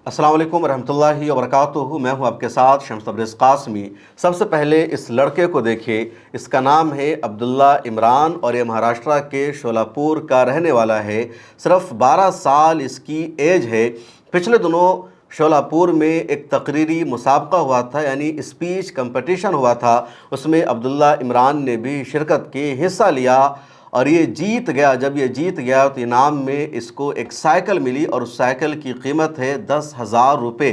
अस्सलाम वालेकुम रहमतुल्लाहि व बरकातुहू। मैं हूं आपके साथ शम्स तबरेज़ कासमी। सबसे पहले इस लड़के को देखिए, इसका नाम है अब्दुल्ला इमरान और ये महाराष्ट्र के शोलापुर का रहने वाला है। सिर्फ 12 साल इसकी एज है। पिछले दिनों शोलापुर में एक तकरीरी मुसाबका हुआ था, यानी स्पीच कंपटीशन हुआ था। उसमें अब्दुल्ला इमरान ने भी शिरकत की, हिस्सा लिया और ये जीत गया। जब ये जीत गया तो इनाम में इसको एक साइकिल मिली और उस साइकिल की कीमत है 10,000 रुपये।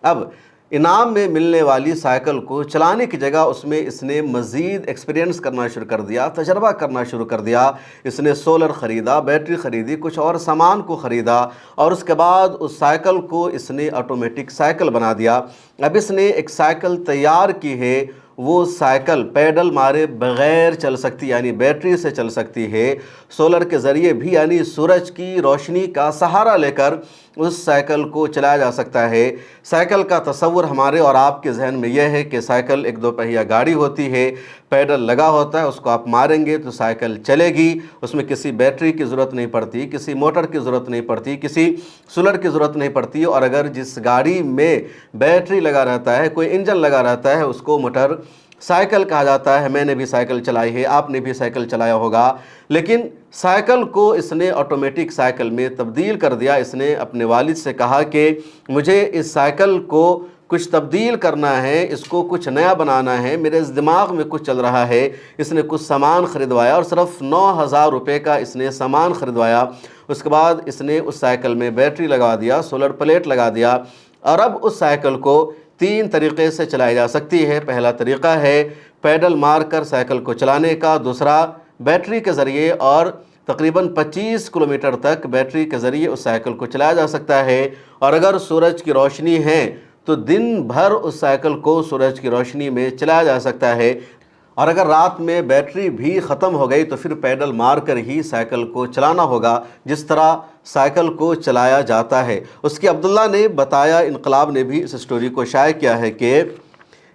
अब इनाम में मिलने वाली साइकिल को चलाने की जगह उसमें इसने मज़ीद एक्सपीरियंस करना शुरू कर दिया, तजर्बा करना शुरू कर दिया। इसने सोलर ख़रीदा, बैटरी ख़रीदी, कुछ और सामान को ख़रीदा और उसके बाद उस साइकिल को इसने ऑटोमेटिक साइकिल बना दिया। अब इसने एक साइकिल तैयार की है, वो साइकिल पैडल मारे बग़ैर चल सकती, यानी बैटरी से चल सकती है। सोलर के ज़रिए भी, यानी सूरज की रोशनी का सहारा लेकर उस साइकिल को चलाया जा सकता है। साइकिल का तस्वुर हमारे और आपके जहन में यह है कि साइकिल एक दो पहिया गाड़ी होती है, पैडल लगा होता है, उसको आप मारेंगे तो साइकिल चलेगी। उसमें किसी बैटरी की ज़रूरत नहीं पड़ती, किसी मोटर की ज़रूरत नहीं पड़ती, किसी सोलर की ज़रूरत नहीं पड़ती। और अगर जिस गाड़ी में बैटरी लगा रहता है, कोई इंजन लगा रहता है, उसको मोटर साइकिल कहा जाता है। मैंने भी साइकिल चलाई है, आपने भी साइकिल चलाया होगा। लेकिन साइकिल को इसने ऑटोमेटिक साइकिल में तब्दील कर दिया। इसने अपने वालिद से कहा कि मुझे इस साइकिल को कुछ तब्दील करना है, इसको कुछ नया बनाना है, मेरे इस दिमाग में कुछ चल रहा है। इसने कुछ सामान ख़रीदवाया और सिर्फ 9,000 रुपये का इसने सामान ख़रीदवाया। उसके बाद इसने उस साइकिल में बैटरी लगा दिया, सोलर प्लेट लगा दिया और अब उस साइकिल को 3 तरीक़े से चलाई जा सकती है। पहला तरीक़ा है पैडल मारकर साइकिल को चलाने का, दूसरा बैटरी के ज़रिए और तकरीबन 25 किलोमीटर तक बैटरी के ज़रिए उस साइकिल को चलाया जा सकता है। और अगर सूरज की रोशनी है तो दिन भर उस साइकिल को सूरज की रोशनी में चलाया जा सकता है। और अगर रात में बैटरी भी ख़त्म हो गई तो फिर पैडल मार कर ही साइकिल को चलाना होगा, जिस तरह साइकिल को चलाया जाता है। उसके अब्दुल्ला ने बताया, इनकलाब ने भी इस स्टोरी को शाये किया है कि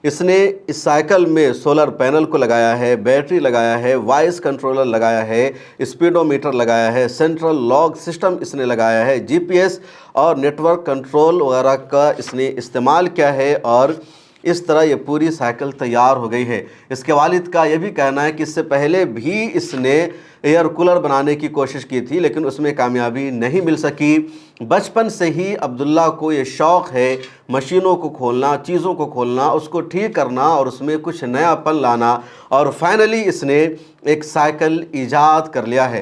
इसने इस साइकिल में सोलर पैनल को लगाया है, बैटरी लगाया है, वॉइस कंट्रोलर लगाया है, स्पीडोमीटर लगाया है, सेंट्रल लॉक सिस्टम इसने लगाया है, जीपीएस और नेटवर्क कंट्रोल वगैरह का इसने इस्तेमाल किया है और इस तरह ये पूरी साइकिल तैयार हो गई है। इसके वालिद का ये भी कहना है कि इससे पहले भी इसने एयर कूलर बनाने की कोशिश की थी, लेकिन उसमें कामयाबी नहीं मिल सकी। बचपन से ही अब्दुल्ला को ये शौक़ है मशीनों को खोलना, चीज़ों को खोलना, उसको ठीक करना और उसमें कुछ नयापन लाना, और फाइनली इसने एक साइकिल ईजाद कर लिया है।